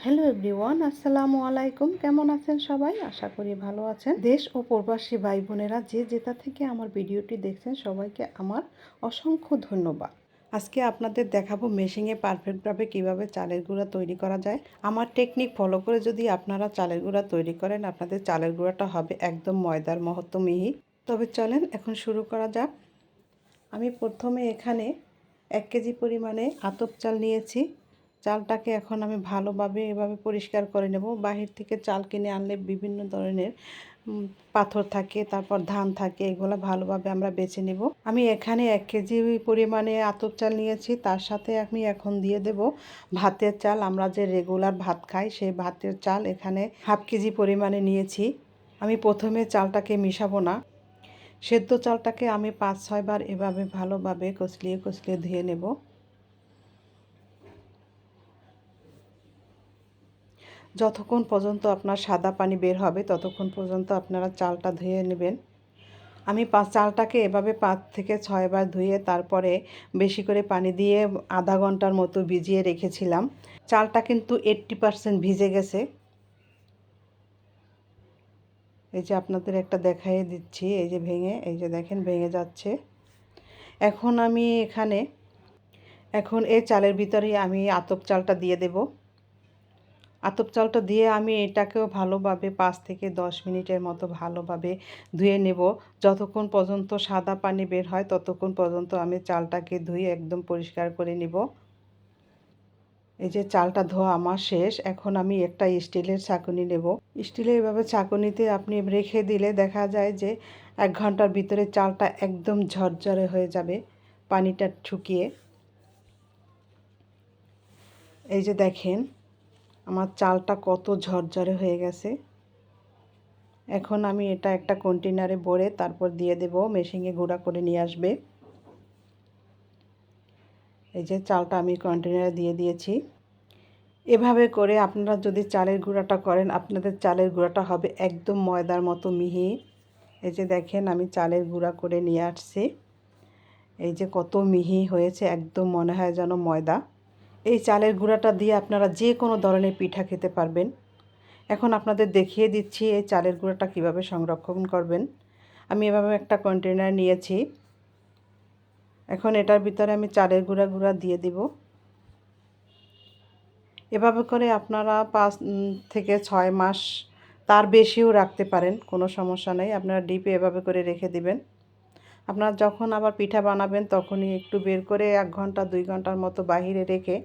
Hello everyone, আসসালামু আলাইকুম। কেমন আছেন সবাই? আশা করি ভালো আছেন। দেশ ও প্রবাসী ভাই বোনেরা যে যেটা থেকে আমার ভিডিওটি দেখছেন সবাইকে আমার অসংখ্য ধন্যবাদ। আজকে আপনাদের দেখাবো মেশিনে পারফেক্টভাবে কিভাবে চালের গুঁড়া তৈরি করা যায়। আমার টেকনিক ফলো করে যদি আপনারা চালের গুঁড়া তৈরি করেন, আপনাদের চালের গুঁড়াটা হবে একদম ময়দার মতো মিহি। তবে চলেন এখন শুরু করা যাক। আমি প্রথমে এখানে 1 কেজি পরিমাণে আতপ চাল নিয়েছি। চালটাকে এখন আমি ভালোভাবে এভাবে পরিষ্কার করে নেব। বাহির থেকে চাল কিনে আনলে বিভিন্ন ধরনের পাথর থাকে, তারপর ধান থাকে, এগুলো ভালোভাবে আমরা বেছে নেব। আমি এখানে 1 কেজি পরিমাণে আতপ চাল নিয়েছি, তার সাথে আমি এখন দিয়ে দেব ভাতের চাল। আমরা যে রেগুলার ভাত খাই সেই ভাতের চাল এখানে 1/2 কেজি পরিমাণে নিয়েছি। আমি প্রথমে চালটাকে মিশাবো না, সেদ্ধ চালটাকে আমি 5-6 বার এভাবে ভালোভাবে কচলিয়ে কচলিয়ে ধুয়ে নেব। যতক্ষণ পর্যন্ত আপনার সাদা পানি বের হবে ততক্ষণ পর্যন্ত আপনারা চালটা ধুয়ে নেবেন। আমি চালটাকে এভাবে 5 থেকে 6 বার ধুয়ে তারপরে বেশি করে পানি দিয়ে আধা ঘন্টার মতো ভিজিয়ে রেখেছিলাম। চালটা কিন্তু 80% ভিজে গেছে। এই যে আপনাদের একটা দেখাই দিচ্ছি, এই যে ভেঙে, এই যে দেখেন ভেঙে যাচ্ছে। এখন আমি এখন এই চালের ভিতরে আমি আতপ চালটা দিয়ে দেব। আতপ চালটা দিয়ে আমি এটাকেও ভালোভাবে 5 থেকে 10 মিনিটের মতো ভালোভাবে ধুয়ে নেব। যতক্ষণ পর্যন্ত সাদা পানি বের হয় ততক্ষণ পর্যন্ত আমি চালটাকে ধুয়ে একদম পরিষ্কার করে নেব। এই যে চালটা ধোয়া আমার শেষ। এখন আমি একটা স্টিলের ছাঁকুনি নেব। স্টিলের এভাবে ছাঁকুনিতে আপনি রেখে দিলে দেখা যায় যে 1 ঘন্টার ভিতরে চালটা একদম ঝরঝরে হয়ে যাবে পানিটা শুকিয়ে। এই যে দেখেন আমার চালটা কত ঝরঝরে হয়ে গেছে। এখন আমি এটা একটা কন্টেনারে ভরে তারপর দিয়ে দেব, মেশিনে গুঁড়া করে নিয়ে আসবে। এই যে চালটা আমি কন্টেনারে দিয়ে দিয়েছি। এভাবে করে আপনারা যদি চালের গুঁড়াটা করেন, আপনাদের চালের গুঁড়াটা হবে একদম ময়দার মতো মিহি। এই যে দেখেন আমি চালের গুঁড়া করে নিয়ে আসছি। এই যে কত মিহি হয়েছে, একদম মনে হয় যেন ময়দা। এই চালের গুঁড়াটা দিয়ে আপনারা যে কোনো ধরনের পিঠা খেতে পারবেন। এখন আপনাদের দেখিয়ে দিচ্ছি এই চালের গুঁড়াটা কিভাবে সংরক্ষণ করবেন। আমি এভাবে একটা কন্টেনার নিয়েছি। এখন এটার ভিতরে আমি চালের গুঁড়া দিয়ে দিব। এভাবে করে আপনারা 5 থেকে 6 মাস, তার বেশিও রাখতে পারেন, কোনো সমস্যা নেই। আপনারা ডিপে এভাবে করে রেখে দিবেন। আপনারা যখন আবার পিঠা বানাবেন তখনই একটু বের করে 1 ঘন্টা 2 ঘন্টার মতো বাহিরে রেখে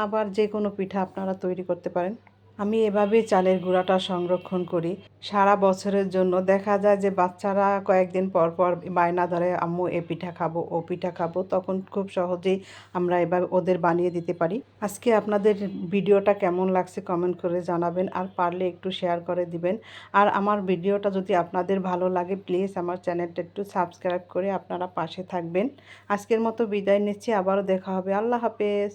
আবার যে কোনো পিঠা আপনারা তৈরি করতে পারেন। আমি এভাবেই চালের গুঁড়াটা সংরক্ষণ করি সারা বছরের জন্য। দেখা যায় যে বাচ্চারা কয়েকদিন পর পর বায়না ধরে, আম্মু এ পিঠা খাবো, ও পিঠা খাবো, তখন খুব সহজেই আমরা এভাবে ওদের বানিয়ে দিতে পারি। আজকে আপনাদের ভিডিওটা কেমন লাগছে কমেন্ট করে জানাবেন, আর পারলে একটু শেয়ার করে দিবেন। আর আমার ভিডিওটা যদি আপনাদের ভালো লাগে প্লিজ আমার চ্যানেলটা একটু সাবস্ক্রাইব করে আপনারা পাশে থাকবেন। আজকের মতো বিদায় নিচ্ছি, আবারও দেখা হবে। আল্লাহ হাফেজ।